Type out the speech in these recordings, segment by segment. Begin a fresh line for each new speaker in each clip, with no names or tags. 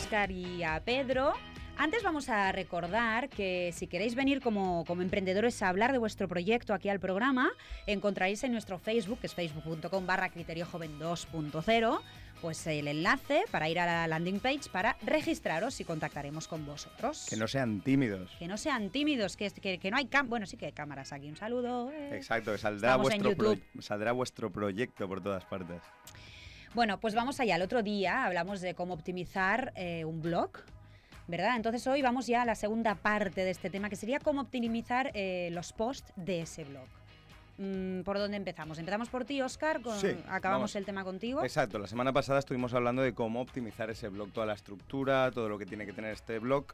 Óscar y a Pedro. Antes vamos a recordar que si queréis venir como emprendedores a hablar de vuestro proyecto aquí al programa, encontraréis en nuestro Facebook, que es facebook.com/criteriojoven 2.0, pues el enlace para ir a la landing page para registraros y contactaremos con vosotros.
Que no sean tímidos.
Que no sean tímidos, que no hay bueno, sí que hay cámaras aquí. Un saludo.
Exacto, que saldrá vuestro proyecto por todas partes.
Bueno, pues vamos allá. El otro día hablamos de cómo optimizar un blog, ¿verdad? Entonces hoy vamos ya a la segunda parte de este tema, que sería cómo optimizar los posts de ese blog. ¿Por dónde empezamos? ¿Empezamos por ti, Óscar?
Sí,
acabamos el tema contigo.
Exacto, la semana pasada estuvimos hablando de cómo optimizar ese blog, toda la estructura, todo lo que tiene que tener este blog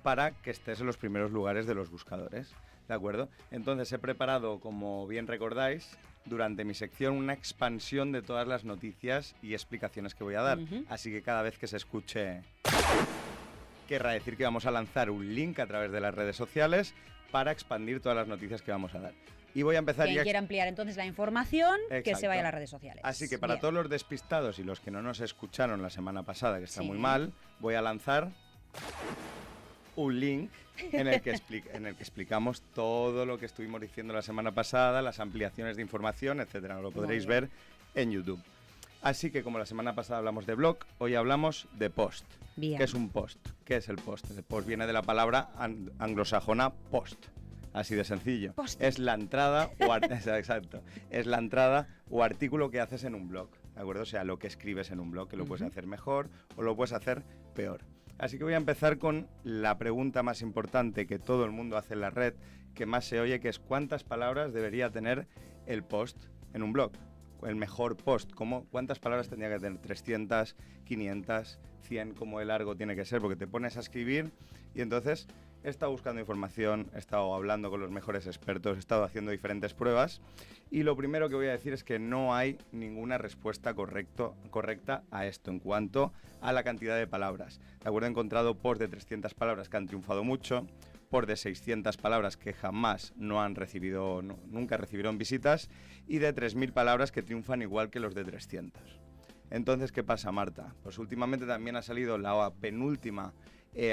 para que estés en los primeros lugares de los buscadores, ¿de acuerdo? Entonces he preparado, como bien recordáis, durante mi sección una expansión de todas las noticias y explicaciones que voy a dar. Así que cada vez que se escuche, querrá decir que vamos a lanzar un link a través de las redes sociales para expandir todas las noticias que vamos a dar. Y voy a empezar
Quien quiera ampliar entonces la información,
Exacto.
Que se vaya a las redes sociales.
Así que para todos los despistados y los que no nos escucharon la semana pasada, que está muy mal, voy a lanzar un link en el que explicamos todo lo que estuvimos diciendo la semana pasada, las ampliaciones de información, etcétera. Lo podréis ver en YouTube. Así que como la semana pasada hablamos de blog, hoy hablamos de post.
Bien.
¿Qué es un post? ¿Qué es el post? El post viene de la palabra anglosajona post. Así de sencillo.
Post.
Es la entrada exacto. Es la entrada o artículo que haces en un blog, ¿de acuerdo? O sea, lo que escribes en un blog, que lo puedes hacer mejor o lo puedes hacer peor. Así que voy a empezar con la pregunta más importante que todo el mundo hace en la red, que más se oye, que es ¿cuántas palabras debería tener el post en un blog? El mejor post, ¿cuántas palabras tendría que tener? 300, 500, 100, ¿cómo de largo tiene que ser? Porque te pones a escribir y entonces he estado buscando información, he estado hablando con los mejores expertos, he estado haciendo diferentes pruebas y lo primero que voy a decir es que no hay ninguna respuesta correcta a esto en cuanto a la cantidad de palabras. De acuerdo, he encontrado posts de 300 palabras que han triunfado mucho, posts de 600 palabras que jamás nunca recibieron visitas y de 3.000 palabras que triunfan igual que los de 300. Entonces, ¿qué pasa, Marta? Pues últimamente también ha salido la penúltima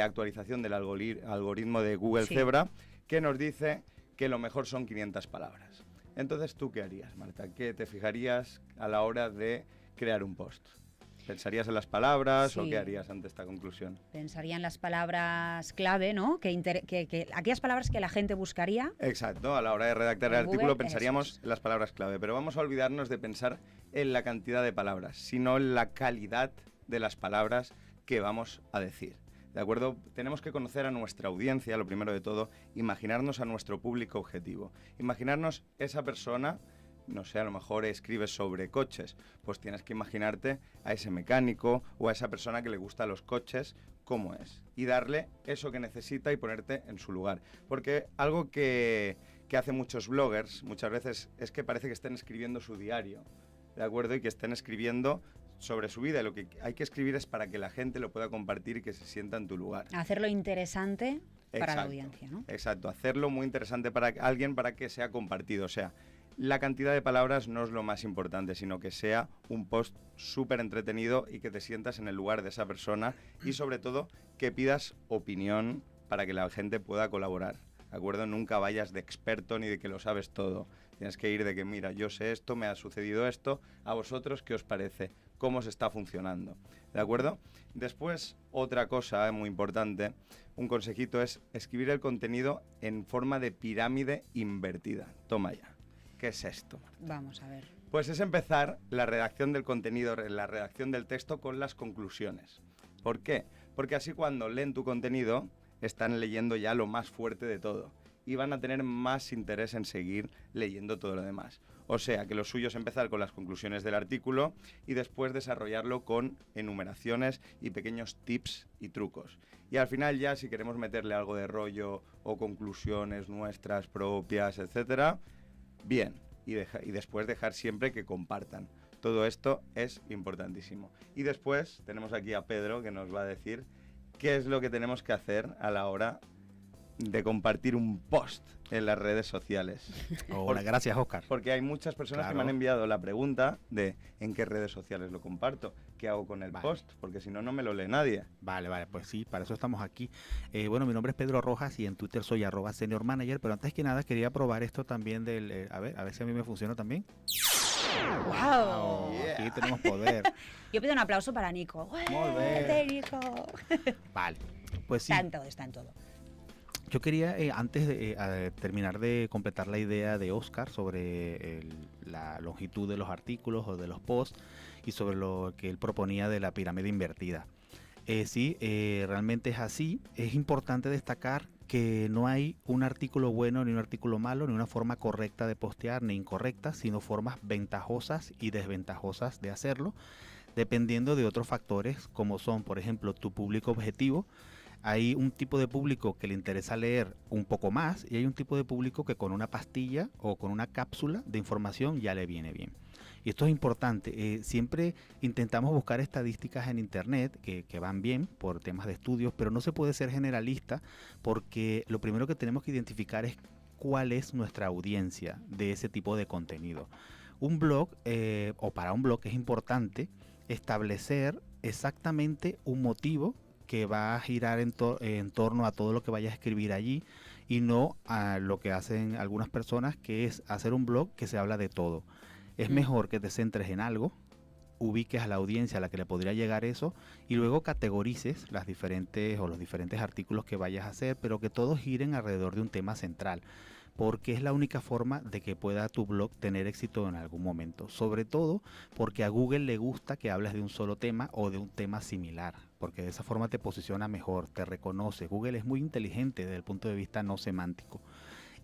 actualización del algoritmo de Google Zebra, que nos dice que lo mejor son 500 palabras. Entonces, ¿tú qué harías, Marta? ¿Qué te fijarías a la hora de crear un post? ¿Pensarías en las palabras o qué harías ante esta conclusión?
Pensaría en las palabras clave, ¿no? Aquellas palabras que la gente buscaría.
Exacto, a la hora de redactar el artículo pensaríamos en las palabras clave, pero vamos a olvidarnos de pensar en la cantidad de palabras, sino en la calidad de las palabras que vamos a decir. ¿De acuerdo? Tenemos que conocer a nuestra audiencia, lo primero de todo, imaginarnos a nuestro público objetivo. Imaginarnos esa persona, no sé, a lo mejor escribes sobre coches, pues tienes que imaginarte a ese mecánico o a esa persona que le gusta los coches, cómo es, y darle eso que necesita y ponerte en su lugar. Porque algo que hacen muchos bloggers muchas veces es que parece que estén escribiendo su diario, ¿de acuerdo? Y que estén escribiendo sobre su vida, y lo que hay que escribir es para que la gente lo pueda compartir y que se sienta en tu lugar.
Hacerlo interesante para la audiencia, ¿no?
Exacto, hacerlo muy interesante para alguien para que sea compartido. O sea, la cantidad de palabras no es lo más importante, sino que sea un post súper entretenido y que te sientas en el lugar de esa persona y sobre todo que pidas opinión para que la gente pueda colaborar. ¿De acuerdo? Nunca vayas de experto ni de que lo sabes todo. Tienes que ir de que, mira, yo sé esto, me ha sucedido esto, ¿a vosotros qué os parece? ¿Cómo se está funcionando? ¿De acuerdo? Después, otra cosa muy importante, un consejito es escribir el contenido en forma de pirámide invertida. Toma ya. ¿Qué es esto, Marta?
Vamos a ver.
Pues es empezar la redacción del contenido, la redacción del texto con las conclusiones. ¿Por qué? Porque así cuando leen tu contenido están leyendo ya lo más fuerte de todo y van a tener más interés en seguir leyendo todo lo demás. O sea, que lo suyo es empezar con las conclusiones del artículo y después desarrollarlo con enumeraciones y pequeños tips y trucos. Y al final ya, si queremos meterle algo de rollo o conclusiones nuestras propias, etcétera, bien. Y después dejar siempre que compartan. Todo esto es importantísimo. Y después tenemos aquí a Pedro que nos va a decir qué es lo que tenemos que hacer a la hora de compartir un post en las redes sociales.
Hola, gracias, Óscar.
Porque hay muchas personas que me han enviado la pregunta de ¿en qué redes sociales lo comparto? ¿Qué hago con el post? Porque si no, no me lo lee nadie.
Vale, pues sí, para eso estamos aquí. Bueno, mi nombre es Pedro Rojas y en Twitter soy @seniormanager, pero antes que nada quería probar esto también del... a ver si a mí me funciona también.
¡Wow!
Aquí tenemos poder.
Yo pido un aplauso para Nico.
Molt bé.
Nico!
Vale, pues sí.
Está en todo.
Yo quería, antes de terminar de completar la idea de Óscar sobre la longitud de los artículos o de los posts y sobre lo que él proponía de la pirámide invertida. Sí, realmente es así. Es importante destacar que no hay un artículo bueno ni un artículo malo, ni una forma correcta de postear ni incorrecta, sino formas ventajosas y desventajosas de hacerlo, dependiendo de otros factores como son, por ejemplo, tu público objetivo. Hay un tipo de público que le interesa leer un poco más y hay un tipo de público que con una pastilla o con una cápsula de información ya le viene bien. Y esto es importante. Siempre intentamos buscar estadísticas en internet que van bien por temas de estudios, pero no se puede ser generalista porque lo primero que tenemos que identificar es cuál es nuestra audiencia de ese tipo de contenido. Un blog o para un blog es importante establecer exactamente un motivo que va a girar en torno a todo lo que vayas a escribir allí y no a lo que hacen algunas personas, que es hacer un blog que se habla de todo. Es mejor que te centres en algo, ubiques a la audiencia a la que le podría llegar eso y luego categorices los diferentes artículos que vayas a hacer, pero que todos giren alrededor de un tema central, porque es la única forma de que pueda tu blog tener éxito en algún momento. Sobre todo porque a Google le gusta que hables de un solo tema o de un tema similar, porque de esa forma te posiciona mejor, te reconoce. Google es muy inteligente desde el punto de vista no semántico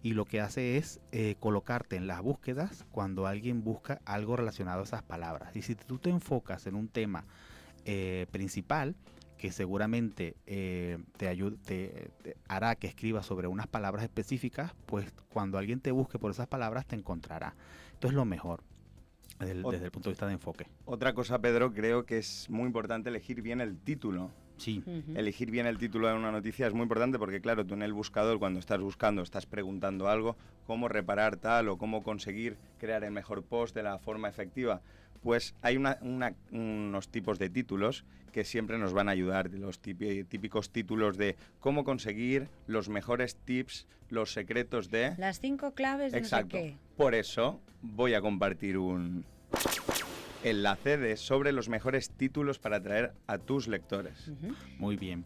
y lo que hace es colocarte en las búsquedas cuando alguien busca algo relacionado a esas palabras. Y si tú te enfocas en un tema principal, que seguramente te hará que escribas sobre unas palabras específicas, pues cuando alguien te busque por esas palabras te encontrará. Esto es lo mejor desde el punto de vista de enfoque.
Otra cosa, Pedro, creo que es muy importante elegir bien el título.
Sí.
Elegir bien el título de una noticia es muy importante porque, claro, tú en el buscador, cuando estás buscando, estás preguntando algo, cómo reparar tal o cómo conseguir crear el mejor post de la forma efectiva. Pues hay unos tipos de títulos que siempre nos van a ayudar, los típicos títulos de cómo conseguir los mejores tips, los secretos de...
Las 5 claves de
Exacto.
no sé qué.
Por eso voy a compartir un enlace sobre los mejores títulos para atraer a tus lectores.
Muy bien.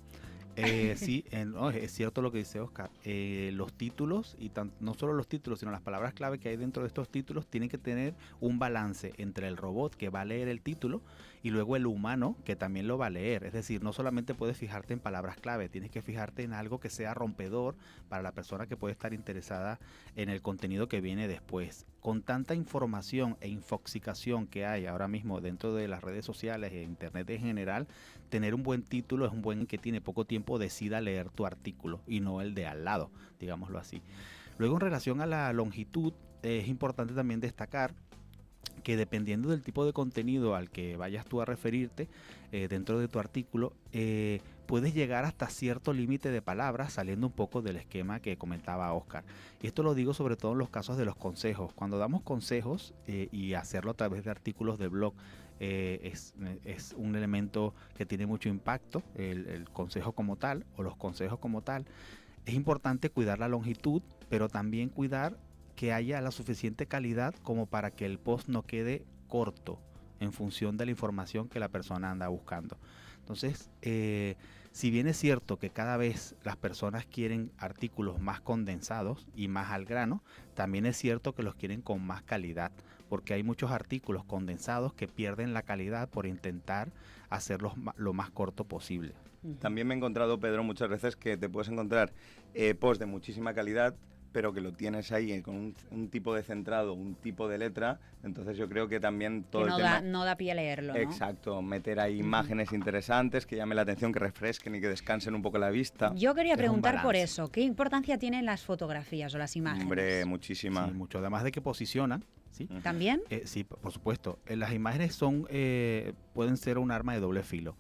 Sí, es cierto lo que dice Óscar. Los títulos, y no solo los títulos, sino las palabras clave que hay dentro de estos títulos, tienen que tener un balance entre el robot que va a leer el título y luego el humano que también lo va a leer. Es decir, no solamente puedes fijarte en palabras clave, tienes que fijarte en algo que sea rompedor para la persona que puede estar interesada en el contenido que viene después. Con tanta información e infoxicación que hay ahora mismo dentro de las redes sociales e internet en general, tener un buen título es un buen que tiene poco tiempo decida leer tu artículo y no el de al lado, digámoslo así. Luego, en relación a la longitud, es importante también destacar que dependiendo del tipo de contenido al que vayas tú a referirte dentro de tu artículo, puedes llegar hasta cierto límite de palabras, saliendo un poco del esquema que comentaba Óscar. Y esto lo digo sobre todo en los casos de los consejos. Cuando damos consejos y hacerlo a través de artículos de blog, es un elemento que tiene mucho impacto, el consejo como tal o los consejos como tal. Es importante cuidar la longitud, pero también cuidar que haya la suficiente calidad como para que el post no quede corto en función de la información que la persona anda buscando. Entonces, si bien es cierto que cada vez las personas quieren artículos más condensados y más al grano, también es cierto que los quieren con más calidad, porque hay muchos artículos condensados que pierden la calidad por intentar hacerlos lo más corto posible.
También me he encontrado, Pedro, muchas veces que te puedes encontrar posts de muchísima calidad, pero que lo tienes ahí con un tipo de centrado, un tipo de letra, entonces yo creo que también todo
que
el tema...
no da pie a leerlo, ¿no?
Exacto, meter ahí imágenes interesantes que llamen la atención, que refresquen y que descansen un poco la vista.
Yo quería preguntar por eso, ¿qué importancia tienen las fotografías o las imágenes?
Hombre, muchísima.
Sí, mucho, además de que posicionan, ¿sí?
¿También?
Sí, por supuesto. Las imágenes pueden ser un arma de doble filo.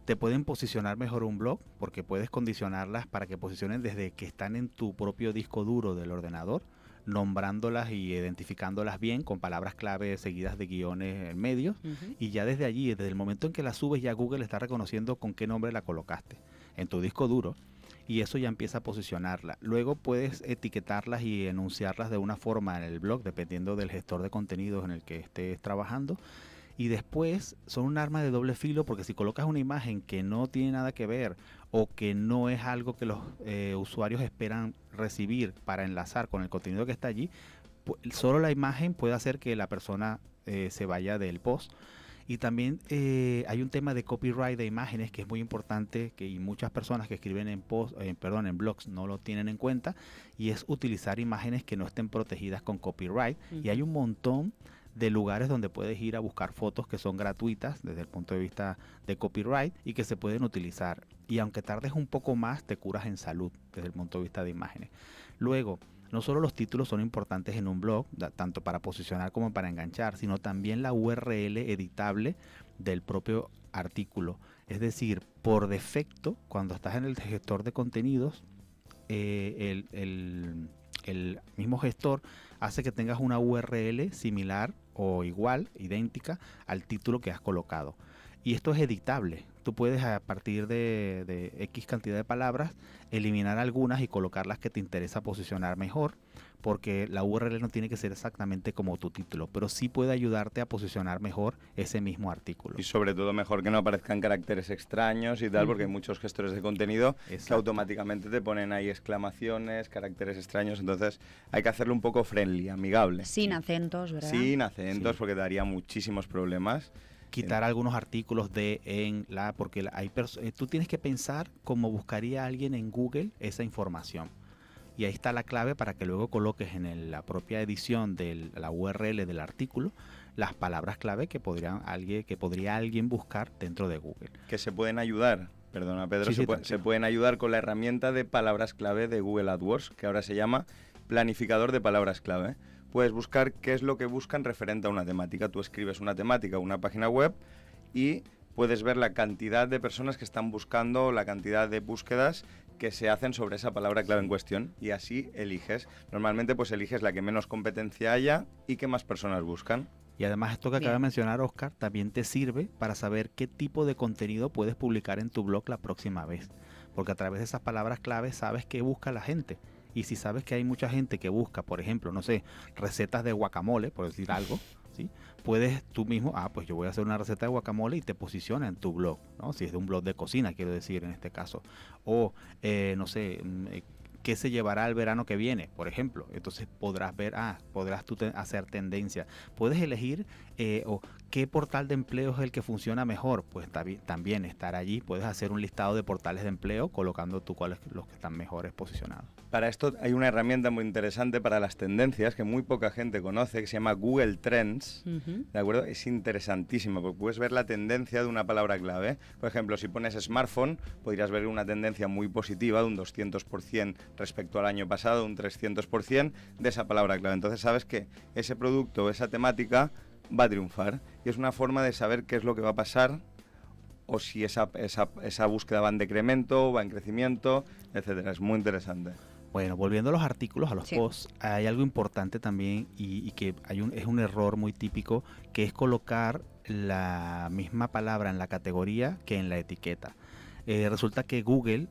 te pueden posicionar mejor un blog porque puedes condicionarlas para que posicionen desde que están en tu propio disco duro del ordenador, nombrándolas y identificándolas bien con palabras clave seguidas de guiones en medios, y ya desde allí, desde el momento en que la subes, ya Google está reconociendo con qué nombre la colocaste en tu disco duro, y eso ya empieza a posicionarla. Luego puedes etiquetarlas y enunciarlas de una forma en el blog, dependiendo del gestor de contenidos en el que estés trabajando. Y después son un arma de doble filo, porque si colocas una imagen que no tiene nada que ver o que no es algo que los usuarios esperan recibir para enlazar con el contenido que está allí, solo la imagen puede hacer que la persona se vaya del post. Y también hay un tema de copyright de imágenes que es muy importante, y muchas personas que escriben en blogs no lo tienen en cuenta, y es utilizar imágenes que no estén protegidas con copyright. Y hay un montón de lugares donde puedes ir a buscar fotos que son gratuitas desde el punto de vista de copyright y que se pueden utilizar. Y aunque tardes un poco más, te curas en salud desde el punto de vista de imágenes. Luego, no solo los títulos son importantes en un blog, tanto para posicionar como para enganchar, sino también la URL editable del propio artículo. Es decir, por defecto, cuando estás en el gestor de contenidos, el mismo gestor hace que tengas una URL similar o igual, idéntica al título que has colocado. Y esto es editable. Tú puedes, a partir de X cantidad de palabras, eliminar algunas y colocar las que te interesa posicionar mejor, porque la URL no tiene que ser exactamente como tu título, pero sí puede ayudarte a posicionar mejor ese mismo artículo.
Y sobre todo mejor que no aparezcan caracteres extraños y tal, porque hay muchos gestores de contenido que automáticamente te ponen ahí exclamaciones, caracteres extraños, entonces hay que hacerlo un poco friendly, amigable.
Sin acentos, ¿verdad?
Sin acentos, porque daría muchísimos problemas.
Quitar algunos artículos porque tú tienes que pensar cómo buscaría alguien en Google esa información. Y ahí está la clave para que luego coloques en la propia edición de la URL del artículo las palabras clave que podría alguien buscar dentro de Google.
Que se pueden ayudar, perdona Pedro,
Sí,
se pueden ayudar con la herramienta de palabras clave de Google AdWords, que ahora se llama planificador de palabras clave. Puedes buscar qué es lo que buscan referente a una temática. Tú escribes una temática o una página web y puedes ver la cantidad de personas que están buscando, la cantidad de búsquedas que se hacen sobre esa palabra clave en cuestión, y así eliges. Normalmente pues eliges la que menos competencia haya y que más personas buscan.
Y además esto que acaba de mencionar Oscar también te sirve para saber qué tipo de contenido puedes publicar en tu blog la próxima vez. Porque a través de esas palabras clave sabes qué busca la gente. Y si sabes que hay mucha gente que busca, por ejemplo, no sé, recetas de guacamole, por decir algo, ¿sí? Puedes tú mismo, pues yo voy a hacer una receta de guacamole, y te posiciona en tu blog, ¿no? Si es de un blog de cocina, quiero decir en este caso. O, no sé, ¿qué se llevará el verano que viene? Por ejemplo. Entonces podrás ver, podrás tú hacer tendencia. Puedes elegir, o qué portal de empleo es el que funciona mejor. Pues también estar allí. Puedes hacer un listado de portales de empleo colocando tú cuáles los que están mejores posicionados.
Para esto hay una herramienta muy interesante para las tendencias que muy poca gente conoce, que se llama Google Trends, ¿de acuerdo? Es interesantísimo porque puedes ver la tendencia de una palabra clave. Por ejemplo, si pones smartphone, podrías ver una tendencia muy positiva de un 200% respecto al año pasado, un 300% de esa palabra clave. Entonces sabes que ese producto, esa temática va a triunfar, y es una forma de saber qué es lo que va a pasar, o si esa búsqueda va en decremento, va en crecimiento, etcétera. Es muy interesante.
Bueno, volviendo a los artículos, a los posts, hay algo importante también y que es un error muy típico, que es colocar la misma palabra en la categoría que en la etiqueta. Resulta que Google,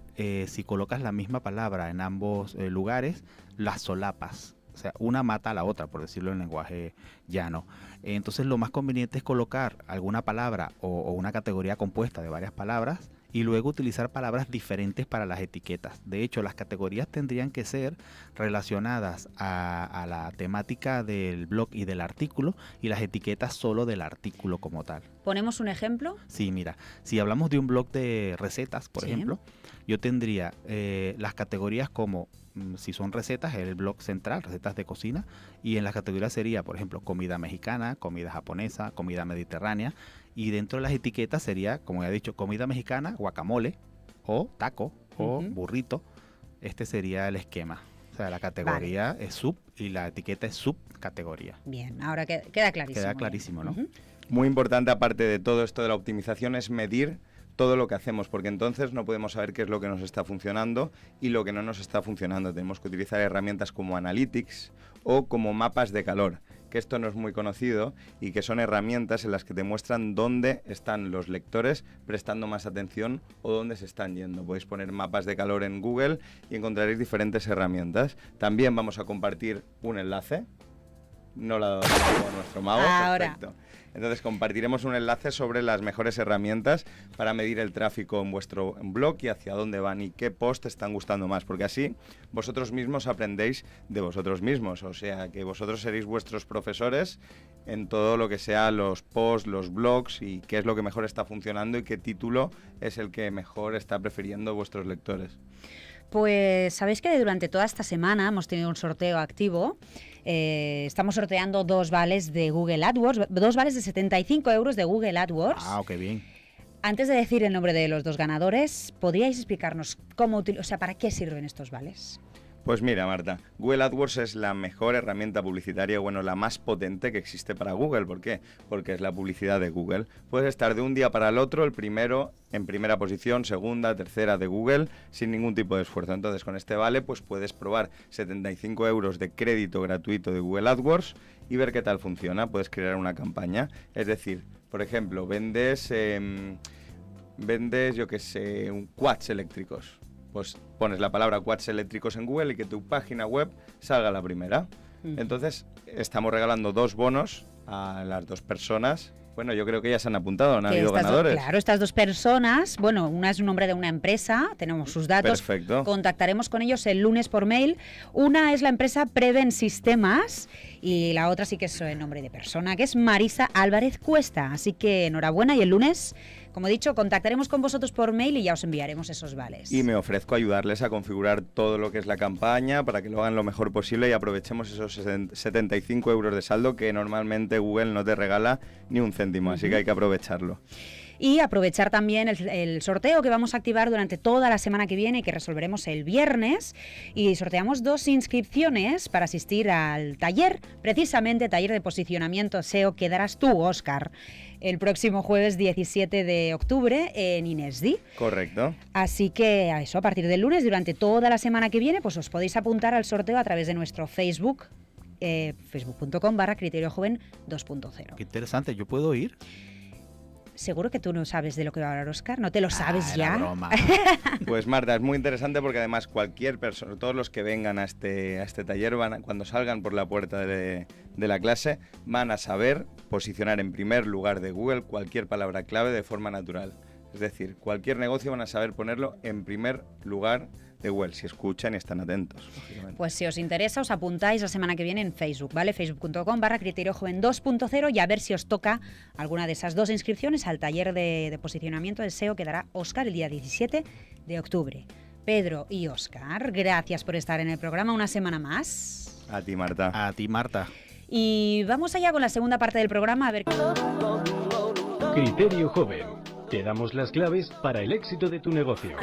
si colocas la misma palabra en ambos lugares, las solapas. O sea, una mata a la otra, por decirlo en lenguaje llano. Entonces lo más conveniente es colocar alguna palabra o una categoría compuesta de varias palabras, y luego utilizar palabras diferentes para las etiquetas. De hecho, las categorías tendrían que ser relacionadas a la temática del blog y del artículo, y las etiquetas solo del artículo como tal.
¿Ponemos un ejemplo?
Sí, mira, si hablamos de un blog de recetas, por ejemplo, yo tendría las categorías como, si son recetas, el blog central, recetas de cocina, y en las categorías sería, por ejemplo, comida mexicana, comida japonesa, comida mediterránea, y dentro de las etiquetas sería, como ya he dicho, comida mexicana, guacamole, o taco, o burrito. Este sería el esquema. O sea, la categoría es sub y la etiqueta es subcategoría.
Bien, ahora queda clarísimo.
Queda clarísimo, ¿no?
Muy importante, aparte de todo esto de la optimización, es medir todo lo que hacemos, porque entonces no podemos saber qué es lo que nos está funcionando y lo que no nos está funcionando. Tenemos que utilizar herramientas como Analytics o como mapas de calor, que esto no es muy conocido y que son herramientas en las que te muestran dónde están los lectores prestando más atención o dónde se están yendo. Podéis poner mapas de calor en Google y encontraréis diferentes herramientas. También vamos a compartir un enlace. No lo ha dado nuestro mago.
Ahora.
Perfecto. Entonces compartiremos un enlace sobre las mejores herramientas para medir el tráfico en vuestro blog y hacia dónde van y qué post están gustando más, porque así vosotros mismos aprendéis de vosotros mismos, o sea que vosotros seréis vuestros profesores en todo lo que sea los posts, los blogs y qué es lo que mejor está funcionando y qué título es el que mejor está prefiriendo vuestros lectores.
Pues sabéis que durante toda esta semana hemos tenido un sorteo activo. Estamos sorteando 2 vales de Google AdWords, 2 vales de 75 euros de Google AdWords.
Ah, qué bien.
Antes de decir el nombre de los 2 ganadores, ¿podríais explicarnos para qué sirven estos vales?
Pues mira, Marta, Google AdWords es la mejor herramienta publicitaria, la más potente que existe para Google. ¿Por qué? Porque es la publicidad de Google. Puedes estar de un día para el otro, el primero en primera posición, segunda, tercera de Google, sin ningún tipo de esfuerzo. Entonces, con este vale, pues puedes probar 75 euros de crédito gratuito de Google AdWords y ver qué tal funciona. Puedes crear una campaña. Es decir, por ejemplo, vendes, yo qué sé, quads eléctricos. Pues pones la palabra quads eléctricos en Google y que tu página web salga la primera. Entonces, estamos regalando 2 bonos a las 2 personas. Bueno, yo creo que ya se han apuntado, han habido ganadores.
Claro, estas 2 personas, bueno, una es un nombre de una empresa, tenemos sus datos.
Perfecto.
Contactaremos con ellos el lunes por mail. Una es la empresa Preven Sistemas y la otra sí que es el nombre de persona, que es Marisa Álvarez Cuesta. Así que enhorabuena y el lunes, como he dicho, contactaremos con vosotros por mail y ya os enviaremos esos vales.
Y me ofrezco a ayudarles a configurar todo lo que es la campaña para que lo hagan lo mejor posible y aprovechemos esos 75 euros de saldo que normalmente Google no te regala ni un céntimo, así que hay que aprovecharlo.
Y aprovechar también el sorteo que vamos a activar durante toda la semana que viene y que resolveremos el viernes. Y sorteamos 2 inscripciones para asistir al taller, precisamente taller de posicionamiento SEO que darás tú, Óscar, el próximo jueves 17 de octubre en INESDI.
Correcto.
Así que a partir del lunes, durante toda la semana que viene, pues os podéis apuntar al sorteo a través de nuestro Facebook, facebook.com/Criterio Joven 2.0.
Qué interesante, ¿yo puedo ir?
Seguro que tú no sabes de lo que va a hablar Óscar, ¿no te lo sabes ya?
Broma.
Pues Marta, es muy interesante porque además cualquier persona, todos los que vengan a este taller, cuando salgan por la puerta de la clase, van a saber posicionar en primer lugar de Google cualquier palabra clave de forma natural. Es decir, cualquier negocio van a saber ponerlo en primer lugar de Google, si escuchan y están atentos, lógicamente.
Pues si os interesa, os apuntáis la semana que viene en Facebook, ¿vale? facebook.com/Criterio Joven 2.0 y a ver si os toca alguna de esas 2 inscripciones al taller de posicionamiento del SEO que dará Óscar el día 17 de octubre. Pedro y Óscar, gracias por estar en el programa una semana más.
A ti, Marta.
A ti, Marta.
Y vamos allá con la segunda parte del programa a ver...
Criterio Joven. Te damos las claves para el éxito de tu negocio.